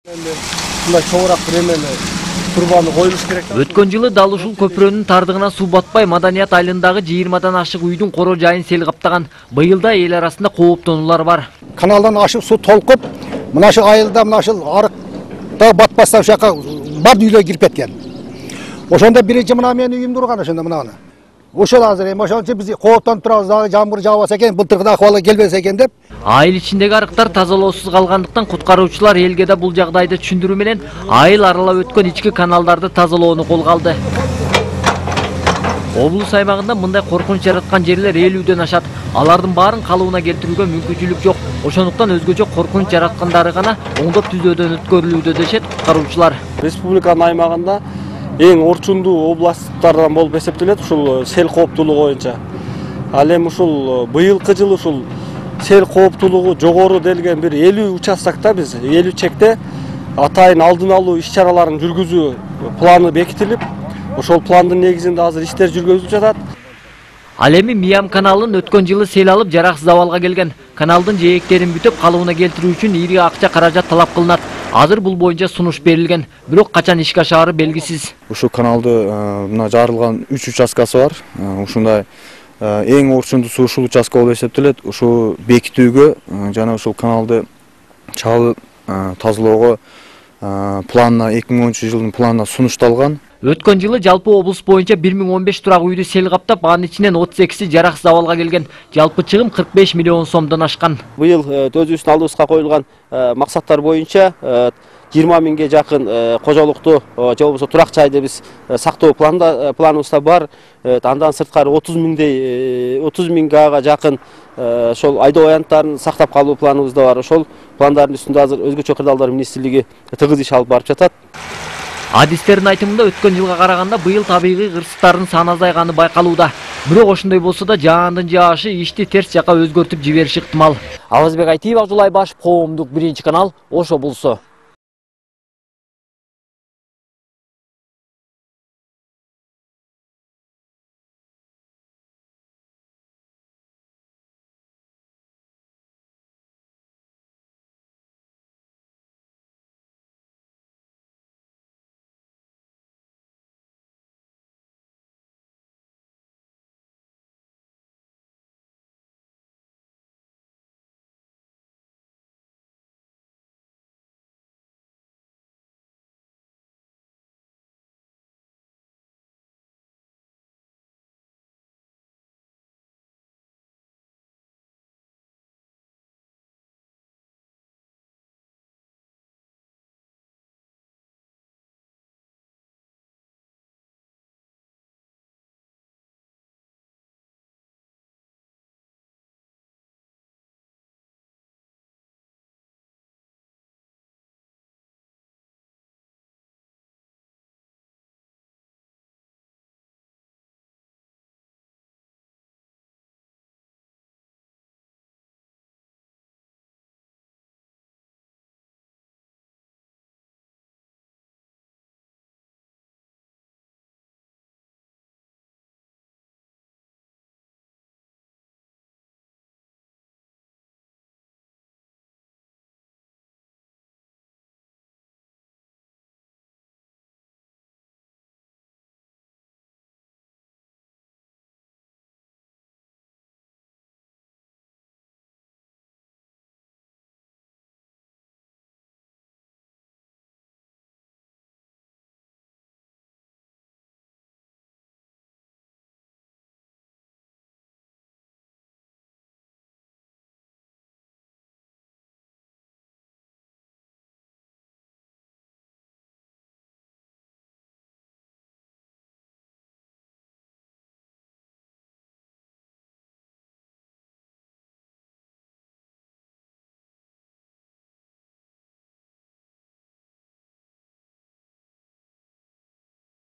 Мындай чоңураак бир эмени турбаны коюлуш керек. Өткөн жылы дал ушул көпүрөнүн тардыгына суу батпай Маданият айылындагы 20дан ашык үйдүн коро жайын сел каптаган. Быйылда эл арасында кооптонуулар бар. Каналдан ашып суу толкуп, мына шу айылда мына шу арыкта батпастан ушака бар үйлөр кирип кеткен. Ошондо биринчи мына менин үйүм турган ошондо мынаны. Ошол азыр эми ошончо биз кооптонуп турабыз, дагы жамгыр жаабаса экен, былтыркыдай акыбалы келбесе экен деп. Айыл ичиндеги арыктар тазалоосуз калгандыктан куткаруучулар элге да бул жагдайды түшүндүрүү менен айыл аралап өткөн ички каналдарды тазалоону колго алды. Облус аймагында мындай коркунуч жараткан жерлер 50ден ашат. Алардын баарын калыбына келтирүүгө мүмкүнчүлүк жок. Ошондуктан өзгөчө коркунуч жараткандары гана оңдоп түзөөдөн өткөрүлүүдө дешет куткаруучулар. Республиканын аймагында эң орчундуу областтардан болуп эсептелет ушул сел кооптуулугу боюнча. Ал эми ушул быйылкы жылы ушул сел кооптуулугу жогору делген бир 50 участокта биз 50 чекте атайын алдын алуу иш-чараларын жүргүзүү планы бекитилип, ошол пландын негизинде азыр иштер жүргүзүлүп жатат. Ал эми Миям каналын өткөн жылы сел алып жараксыз абалга келген. Каналдын жээктерин бүтүп калыбына келтирүү үчүн ири акча каражат талап кылынат. Азыр бул боюнча сунуш берилген, бирок качан ишке ашаары белгисиз. Ушул каналды мына жарылган 3 участкасы бар. Ушундай эң орчундуу ушул участка болуп эсептелет. Ушу бекитүүгө жана ушул каналды чалып тазалоого планына 2010 жылдын планына сунушталган. Өткөн жылы жалпы облус боюнча 1015 турак үйдү сел каптап, анын ичинен 38 жараксыз абалга келген. Жалпы чыгым 45 миллион сомдон ашкан. Быйыл өзүбүздүн алдыбызга коюлган максаттар боюнча 20 миңге жакын кожолукту же болбосо турак жайды биз сактоо планыбызда бар. Андан сырткары 30 миңга жакын ошол айдоо аянттарын сактап калуу планыбызда бар. Ошол пландардын үстүндө азыр өзгөчө кырдаалдар министрлиги тыгыз иш алып барып жатат. Адистердин айтымында өткөн жылга караганда быйыл табигый кырсыктардын саны азайганы байкалууда. Бирок ошондой болсо да жаандын жаашы ишти терс жака өзгөртүп жибериши ыктымал. Авазбек Айтиев, Абдулай Башев, Коомдук 1 канал, Ош облусу.